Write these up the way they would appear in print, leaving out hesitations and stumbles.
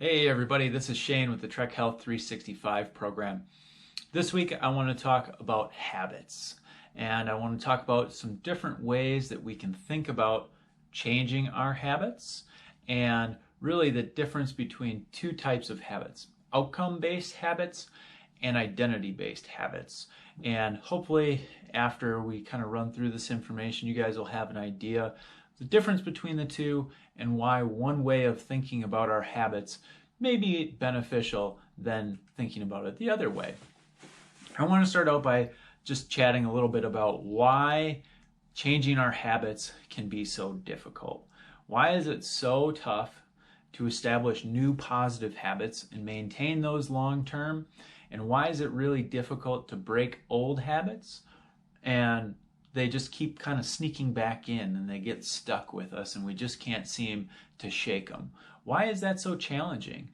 Hey everybody, this is Shane with the Trek Health 365 program. This week I want to talk about habits, and I want to talk about some different ways that we can think about changing our habits and really the difference between two types of habits: outcome-based habits and identity-based habits. And hopefully after we kind of run through this information, you guys will have an idea the difference between the two and why one way of thinking about our habits may be beneficial than thinking about it the other way. I want to start out by just chatting a little bit about why changing our habits can be so difficult. Why is it so tough to establish new positive habits and maintain those long term? And why is it really difficult to break old habits and they just keep kind of sneaking back in and they get stuck with us and we just can't seem to shake them? Why is that so challenging?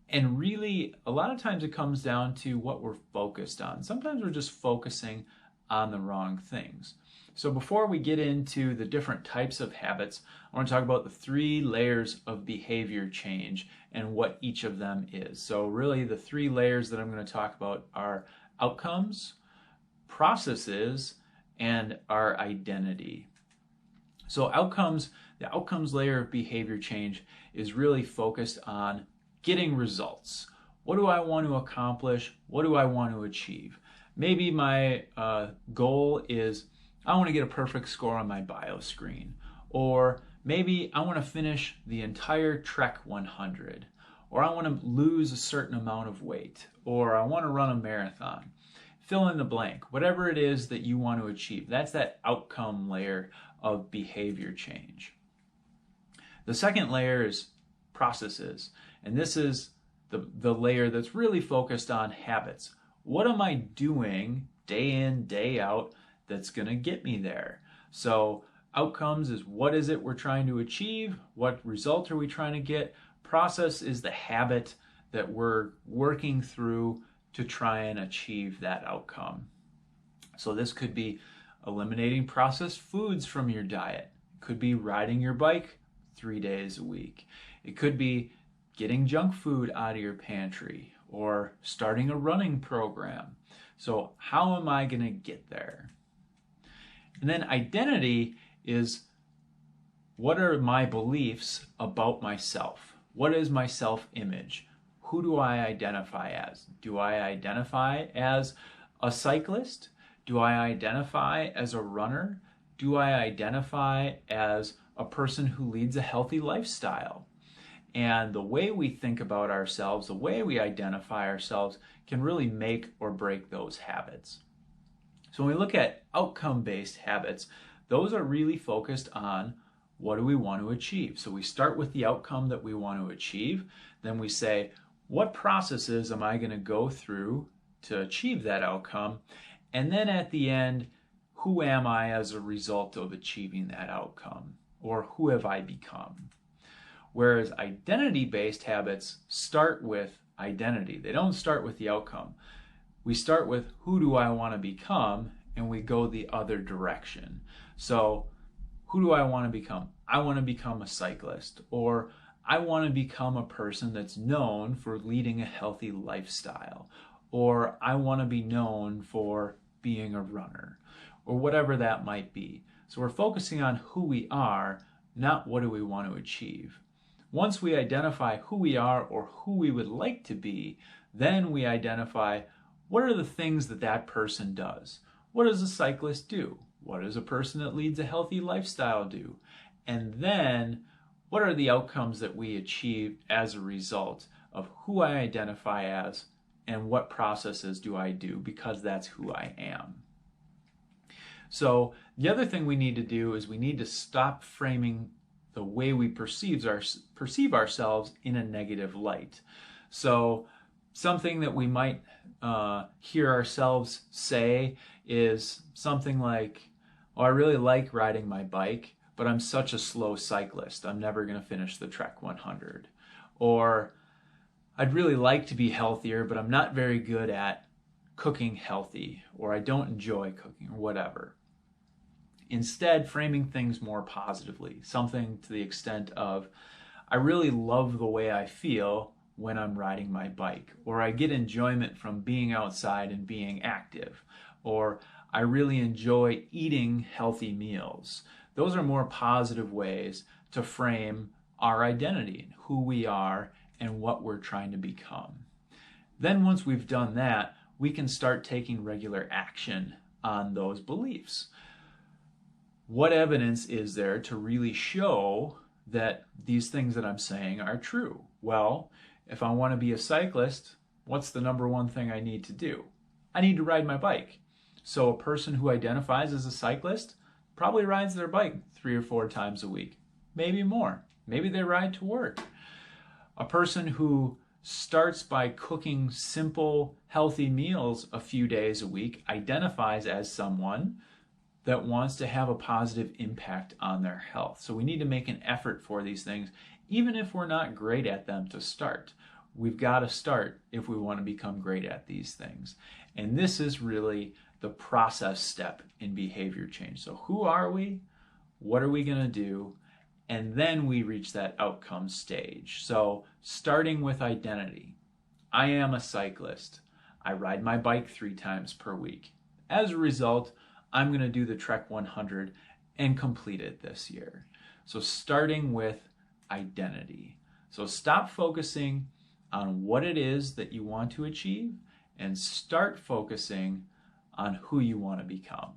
And really, a lot of times it comes down to what we're focused on. Sometimes we're just focusing on the wrong things. So before we get into the different types of habits, I want to talk about the 3 layers of behavior change and what each of them is. So really the 3 layers that I'm going to talk about are outcomes, processes, and our identity. So the outcomes layer of behavior change is really focused on getting results. What do I want to accomplish? What do I want to achieve? Maybe my goal is I want to get a perfect score on my bio screen, or maybe I want to finish the entire Trek 100, or I want to lose a certain amount of weight, or I want to run a marathon. Fill in the blank, whatever it is that you want to achieve. That's that outcome layer of behavior change. The second layer is processes, and this is the layer that's really focused on habits. What am I doing day in, day out that's going to get me there? So outcomes is what is it we're trying to achieve? What result are we trying to get? Process is the habit that we're working through to try and achieve that outcome. So this could be eliminating processed foods from your diet. It could be riding your bike 3 days a week. It could be getting junk food out of your pantry or starting a running program. So how am I going to get there? And then identity is, what are my beliefs about myself? What is my self-image? Who do I identify as? Do I identify as a cyclist? Do I identify as a runner? Do I identify as a person who leads a healthy lifestyle? And the way we think about ourselves, the way we identify ourselves, can really make or break those habits. So when we look at outcome-based habits, those are really focused on what do we want to achieve. So we start with the outcome that we want to achieve. Then we say, what processes am I going to go through to achieve that outcome? And then at the end, who am I as a result of achieving that outcome? Or who have I become? Whereas identity-based habits start with identity. They don't start with the outcome. We start with who do I want to become, and we go the other direction. So who do I want to become? I want to become a cyclist, or I want to become a person that's known for leading a healthy lifestyle, or I want to be known for being a runner, or whatever that might be. So we're focusing on who we are, not what do we want to achieve. Once we identify who we are or who we would like to be, then we identify what are the things that that person does. What does a cyclist do? What does a person that leads a healthy lifestyle do? And then what are the outcomes that we achieve as a result of who I identify as and what processes do I do because that's who I am. So the other thing we need to do is we need to stop framing the way we perceive ourselves in a negative light. So something that we might hear ourselves say is something like, oh, I really like riding my bike, but I'm such a slow cyclist. I'm never going to finish the Trek 100. Or I'd really like to be healthier, but I'm not very good at cooking healthy, or I don't enjoy cooking, or whatever. Instead, framing things more positively, something to the extent of, I really love the way I feel when I'm riding my bike, or I get enjoyment from being outside and being active, or I really enjoy eating healthy meals. Those are more positive ways to frame our identity, who we are, and what we're trying to become. Then once we've done that, we can start taking regular action on those beliefs. What evidence is there to really show that these things that I'm saying are true? Well, if I want to be a cyclist, what's the number one thing I need to do? I need to ride my bike. So a person who identifies as a cyclist probably rides their bike 3 or 4 times a week, maybe more. Maybe they ride to work. A person who starts by cooking simple, healthy meals a few days a week identifies as someone that wants to have a positive impact on their health. So we need to make an effort for these things, even if we're not great at them to start. We've got to start if we want to become great at these things. And this is really the process step in behavior change. So who are we? What are we going to do? And then we reach that outcome stage. So starting with identity. I am a cyclist. I ride my bike 3 times per week. As a result, I'm going to do the Trek 100 and complete it this year. So starting with identity. So stop focusing on what it is that you want to achieve and start focusing on who you want to become.